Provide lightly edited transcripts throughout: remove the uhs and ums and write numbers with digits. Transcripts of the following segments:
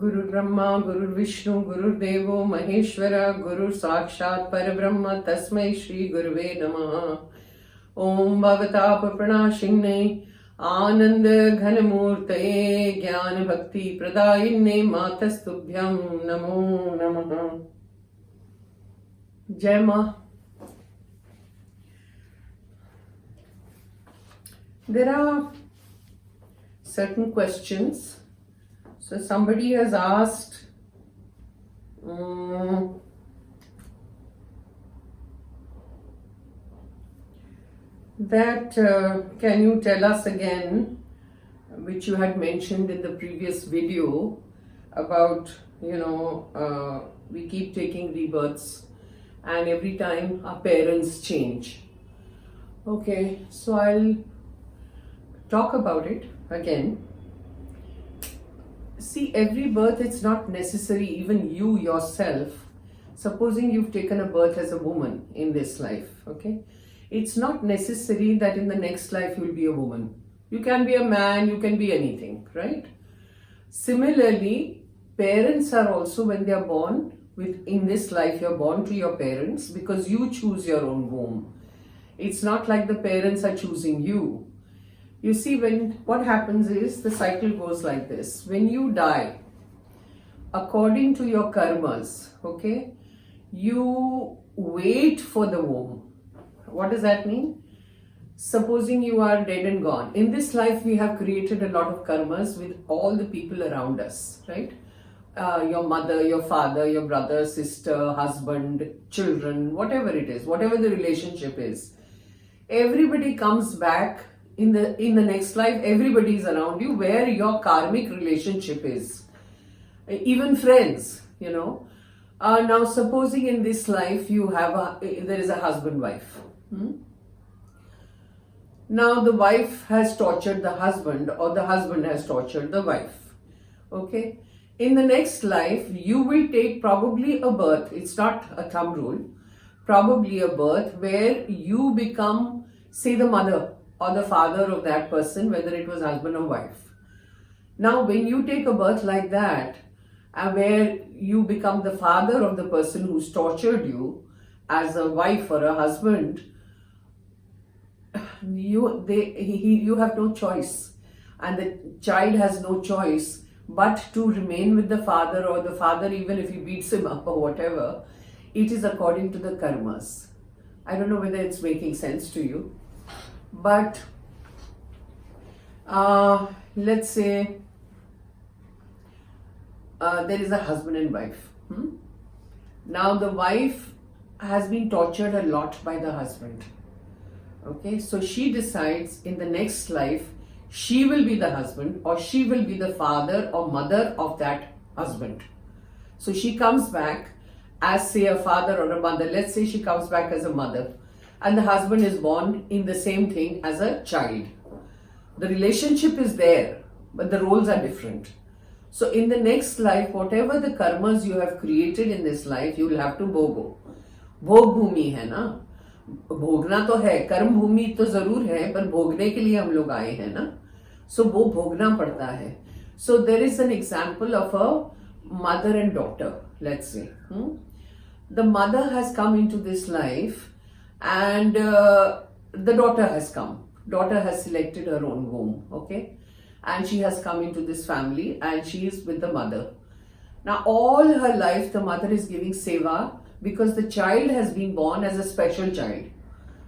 Guru Brahma, Guru Vishnu, Guru Devo Maheshwara, Guru Sakshat Parabrahma, Tasmai Shri Guruve Namaha. Om Bhavatapa Pranashinne, Ananda Ghanamurtaye, Jnana Bhakti Pradayinne, Matastubhyam Namo Namaha. Jai Ma. There are certain questions. So somebody has asked, that can you tell us again, which you had mentioned in the previous video about, we keep taking rebirths and every time our parents change. Okay, so I'll talk about it again. See, every birth, it's not necessary, even you yourself, supposing you've taken a birth as a woman in this life, okay? It's not necessary that in the next life you'll be a woman. You can be a man, you can be anything, right? Similarly, parents are also, when they are born, in this life you're born to your parents because you choose your own womb. It's not like the parents are choosing you. You see, what happens is the cycle goes like this. When you die, according to your karmas, okay, you wait for the womb. What does that mean? Supposing you are dead and gone. In this life, we have created a lot of karmas with all the people around us, right? Your mother, your father, your brother, sister, husband, children, whatever it is, whatever the relationship is. Everybody comes back. In the next life, everybody is around you where your karmic relationship is. Even friends, Now, supposing in this life there is a husband-wife. Now, the wife has tortured the husband or the husband has tortured the wife. Okay? In the next life, you will take probably a birth. It's not a thumb rule. Probably a birth where you become, say, the mother or the father of that person, whether it was husband or wife. Now, when you take a birth like that, where you become the father of the person who's tortured you as a wife or a husband, you have no choice. And the child has no choice but to remain with the father, or the father, even if he beats him up or whatever, it is according to the karmas. I don't know whether it's making sense to you. But let's say there is a husband and wife. Now the wife has been tortured a lot by the husband. Okay, so she decides in the next life she will be the husband or she will be the father or mother of that husband. So she comes back as, say, a father or a mother. Let's say she comes back as a mother. And the husband is born in the same thing as a child. The relationship is there, but the roles are different. So in the next life, whatever the karmas you have created in this life, you will have to bhogo. Bhog bhumi hai na? Bhogna to hai, karm bhumi to zarur hai, par bhogne ke liye hum log aaye hai na? So wo bhogna padta hai. So there is an example of a mother and daughter, let's say. The mother has come into this life, and the daughter has come. Daughter has selected her own womb, okay? And she has come into this family and she is with the mother. Now, all her life, the mother is giving seva because the child has been born as a special child,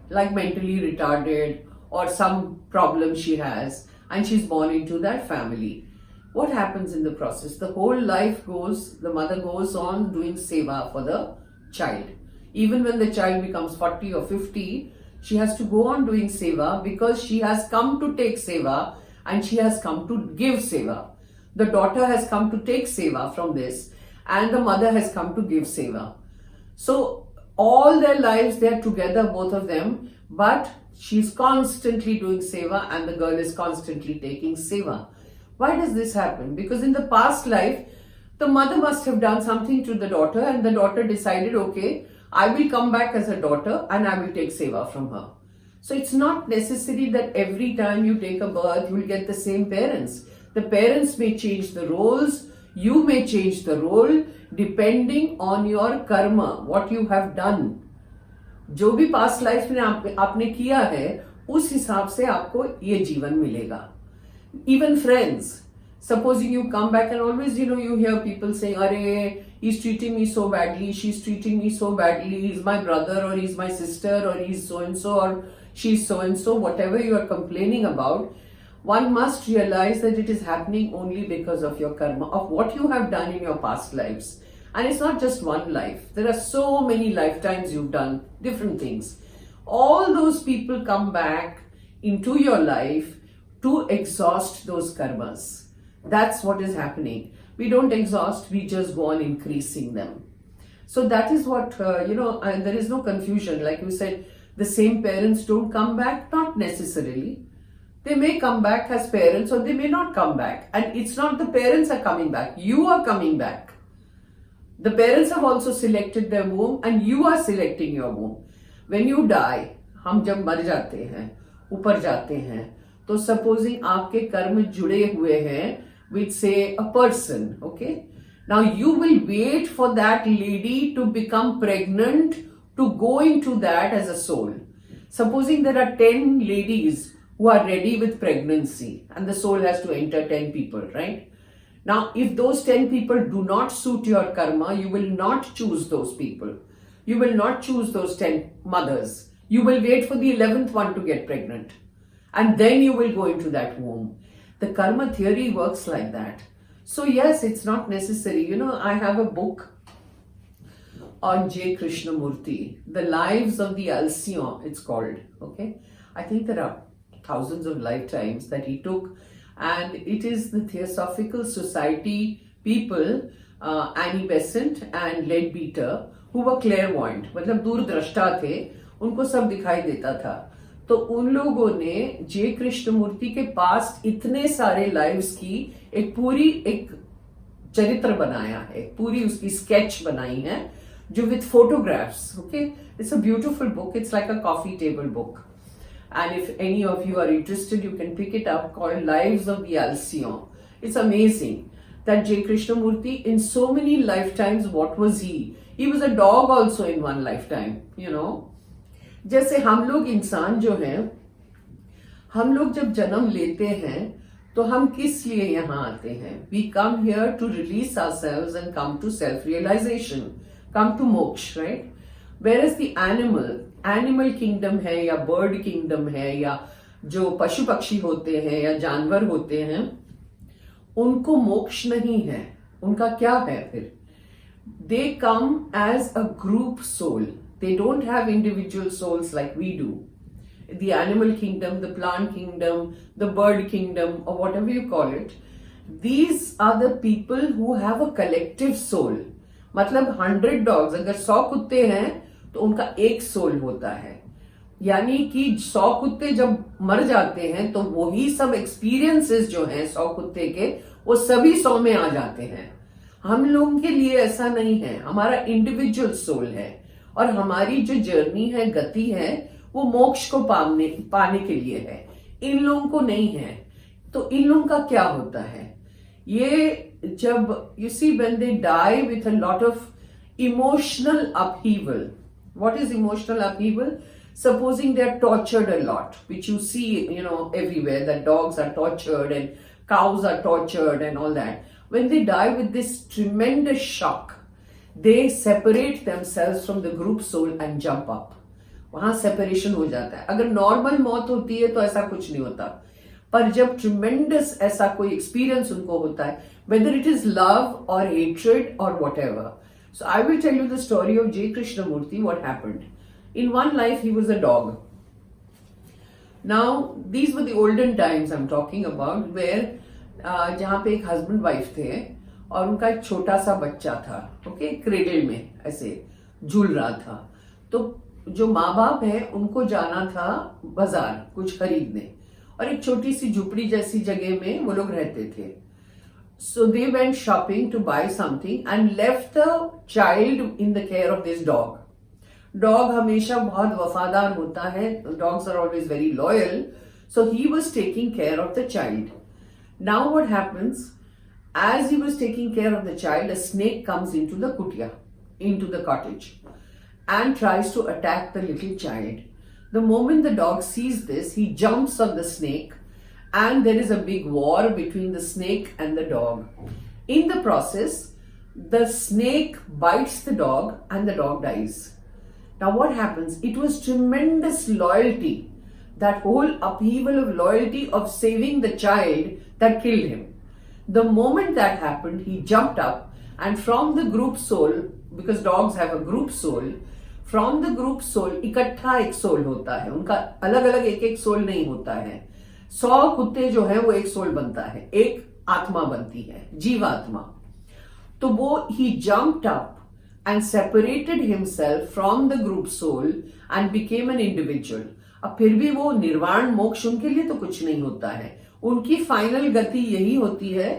like mentally retarded or some problem she has, and she's born into that family. What happens in the process? The whole life goes, the mother goes on doing seva for the child. Even when the child becomes 40 or 50, she has to go on doing seva because she has come to take seva and she has come to give seva. The daughter has come to take seva from this and the mother has come to give seva. So all their lives they are together, both of them, but she's constantly doing seva and the girl is constantly taking seva. Why does this happen? Because in the past life, the mother must have done something to the daughter and the daughter decided, okay, I will come back as a daughter and I will take seva from her. So it's not necessary that every time you take a birth, you will get the same parents. The parents may change the roles. You may change the role depending on your karma, what you have done. जो भी past life में आपने किया है उस हिसाब से आपको ये जीवन मिलेगा. Even friends, supposing you come back and always you hear people saying, "Arey, he's treating me so badly, she's treating me so badly, he's my brother or he's my sister or he's so and so or she's so and so," whatever you are complaining about, one must realize that it is happening only because of your karma, of what you have done in your past lives. And it's not just one life. There are so many lifetimes you've done different things. All those people come back into your life to exhaust those karmas. That's what is happening. We don't exhaust, we just go on increasing them. So that is what, and there is no confusion. Like you said, the same parents don't come back, not necessarily. They may come back as parents or they may not come back. And it's not the parents are coming back, you are coming back. The parents have also selected their womb and you are selecting your womb. When you die, हम जब मर जाते हैं, ऊपर जाते हैं, तो supposing आपके कर्म जुड़े हुए हैं with say a person, okay? Now you will wait for that lady to become pregnant to go into that as a soul. Supposing there are 10 ladies who are ready with pregnancy and the soul has to enter 10 people, right? Now, if those 10 people do not suit your karma, you will not choose those people. You will not choose those 10 mothers. You will wait for the 11th one to get pregnant. And then you will go into that womb. The karma theory works like that. So yes, it's not necessary. I have a book on J. Krishnamurti, The Lives of the Alcyon, it's called. Okay, I think there are thousands of lifetimes that he took. And it is the Theosophical Society people, Annie Besant and Leadbeater, who were clairvoyant, मतलब दूरदृष्टा थे, उनको सब दिखाई देता था. तो उन लोगों ने जे कृष्णमूर्ति के पास इतने सारे लाइव्स की एक चरित्र बनाया है, पूरी उसकी स्केच बनाई है, जो with photographs. Okay, it's a beautiful book. It's like a coffee table book. And if any of you are interested, you can pick it up, called Lives of the Alcyon. It's amazing that J. Krishnamurti, in so many lifetimes, what was he? He was a dog also in one lifetime, जैसे हम लोग इंसान जो हैं, हम लोग जब जन्म लेते हैं, तो हम किस लिए यहाँ आते हैं? We come here to release ourselves and come to self-realization, come to moksha, right? Whereas the animal kingdom है या bird kingdom है या जो पशु पक्षी होते हैं या जानवर होते हैं, उनको मोक्ष नहीं है. उनका क्या है फिर? They come as a group soul. They don't have individual souls like we do. The animal kingdom, the plant kingdom, the bird kingdom, or whatever you call it, these are the people who have a collective soul. मतलब 100 dogs, अगर 100 कुत्ते हैं तो उनका एक soul होता है. यानी कि 100 कुत्ते जब मर जाते हैं तो वही सब एक्सपीरियंसेस जो हैं 100 कुत्ते के, वो सभी 100 में आ जाते हैं. हम लोगों के लिए ऐसा नहीं है. हमारा इंडिविजुअल सोल है और हमारी जो जर्नी है, गति है, वो मोक्ष को पाने के लिए है. इन लोगों को नहीं है. तो इन लोगों का क्या होता है? ये जब you see when they die with a lot of emotional upheaval. What is emotional upheaval? Supposing they are tortured a lot, which you see, everywhere, that dogs are tortured and cows are tortured and all that. When they die with this tremendous shock, they separate themselves from the group soul and jump up. वहां separation हो जाता है. अगर normal मौत होती है तो ऐसा कुछ नहीं होता. पर जब tremendous ऐसा कोई experience उनको होता है, whether it is love or hatred or whatever. So I will tell you the story of J. Krishnamurti, what happened. In one life, he was a dog. Now, these were the olden times I'm talking about, where जहाँ पे एक husband wife थे और उनका एक छोटा सा बच्चा था, okay, cradle में ऐसे झूल रहा था. तो जो माँ बाप है उनको जाना था बाजार कुछ खरीदने और एक छोटी सी झुपड़ी जैसी जगह में वो लोग रहते थे. So they went shopping to buy something and left the child in the care of this dog. Dog हमेशा बहुत वफादार होता है. Dogs are always very loyal. So he was taking care of the child. Now what happens? As he was taking care of the child, a snake comes into the kutia, into the cottage, and tries to attack the little child. The moment the dog sees this, he jumps on the snake, and there is a big war between the snake and the dog. In the process, the snake bites the dog and the dog dies. Now what happens? It was tremendous loyalty, that whole upheaval of loyalty of saving the child, that killed him. The moment that happened, he jumped up, and from the group soul, because dogs have a group soul, from the group soul इकट्ठा एक soul होता है, उनका अलग अलग एक एक soul नहीं होता है. 100 कुत्ते जो है वो एक सोल बनता है, एक आत्मा बनती है, जीवात्मा. तो वो he jumped up and separated himself from the group soul and became an individual. अब फिर भी वो निर्वाण मोक्ष उनके लिए तो कुछ नहीं होता है. उनकी फाइनल गति यही होती है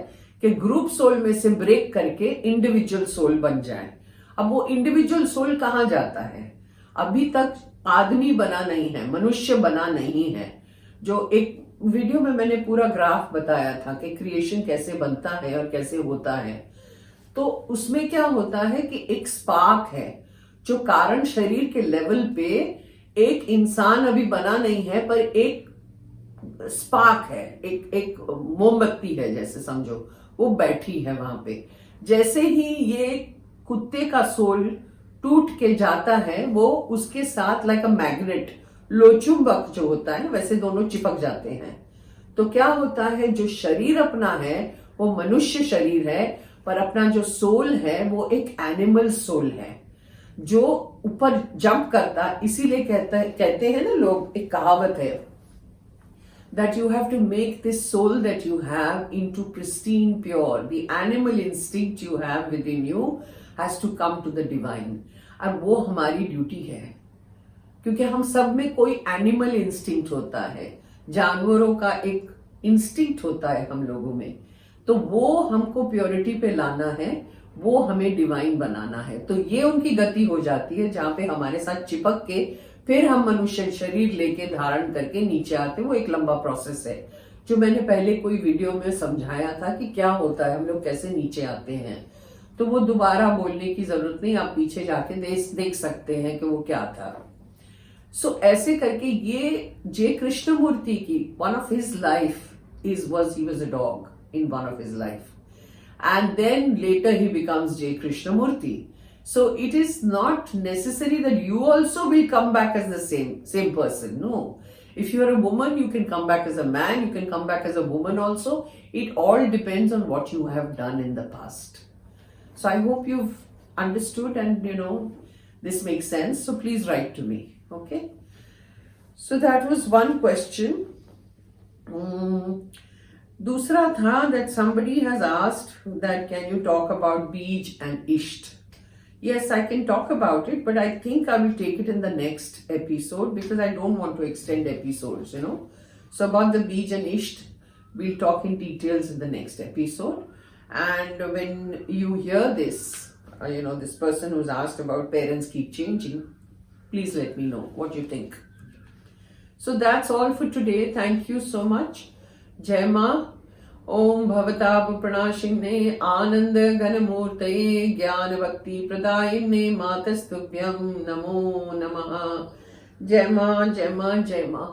कि ग्रुप सोल में से ब्रेक करके इंडिविजुअल सोल बन जाए. अब वो इंडिविजुअल सोल कहाँ जाता है? अभी तक आदमी बना नहीं है, मनुष्य बना नहीं है. जो एक वीडियो में मैंने पूरा ग्राफ बताया था कि क्रिएशन कैसे बनता है और कैसे होता है, तो उसमें क्या होता है कि एक स्पार्क है जो कारण शरीर के लेवल पे, एक इंसान अभी बना नहीं है पर एक स्पार्क है, एक मोमबत्ती है जैसे समझो, वो बैठी है वहां पे. जैसे ही ये कुत्ते का सोल टूट के जाता है, वो उसके साथ लाइक अ मैग्नेट, लोचुंबक जो होता है वैसे दोनों चिपक जाते हैं. तो क्या होता है, जो शरीर अपना है वो मनुष्य शरीर है, पर अपना जो सोल है वो एक एनिमल सोल है जो ऊपर जंप करता. इसीलिए कहते हैं ना लोग, एक कहावत है, that you have to make this soul that you have into pristine pure. The animal instinct you have within you has to come to the divine. और वो हमारी ड्यूटी है, क्योंकि हम सब में कोई एनिमल इंस्टिंक्ट होता है, जानवरों का एक इंस्टिंक्ट होता है हम लोगों में. तो वो हमको प्योरिटी पे लाना है, वो हमें डिवाइन बनाना है. तो ये उनकी गति हो जाती है जहां पे हमारे साथ चिपक के फिर हम मनुष्य शरीर लेके धारण करके नीचे आते हैं. वो एक लंबा प्रोसेस है जो मैंने पहले कोई वीडियो में समझाया था कि क्या होता है, हम लोग कैसे नीचे आते हैं. तो वो दोबारा बोलने की जरूरत नहीं, आप पीछे जाके देख सकते हैं कि वो क्या था. सो ऐसे करके ये जय कृष्णमूर्ति की one of his life he was a dog in one of his life, and then later he becomes Jay Krishnamurti. So it is not necessary that you also will come back as the same person. No, if you are a woman, you can come back as a man, you can come back as a woman also. It all depends on what you have done in the past. So I hope you've understood, and this makes sense. So please write to me. Okay, so that was one question. दूसरा था that somebody has asked that can you talk about Bij and Isht. Yes, I can talk about it, but I think I will take it in the next episode because I don't want to extend episodes, So about the Bij and Isht, we'll talk in details in the next episode. And when you hear this, this person who's asked about parents keep changing, please let me know what you think. So that's all for today. Thank you so much. जय माँ. ओम भवताप प्रणाशिने आनंद घनमूर्तये ज्ञान भक्ति प्रदायिने मातस्तुभ्यं नमो नमः. जय माँ, जय माँ, जय माँ.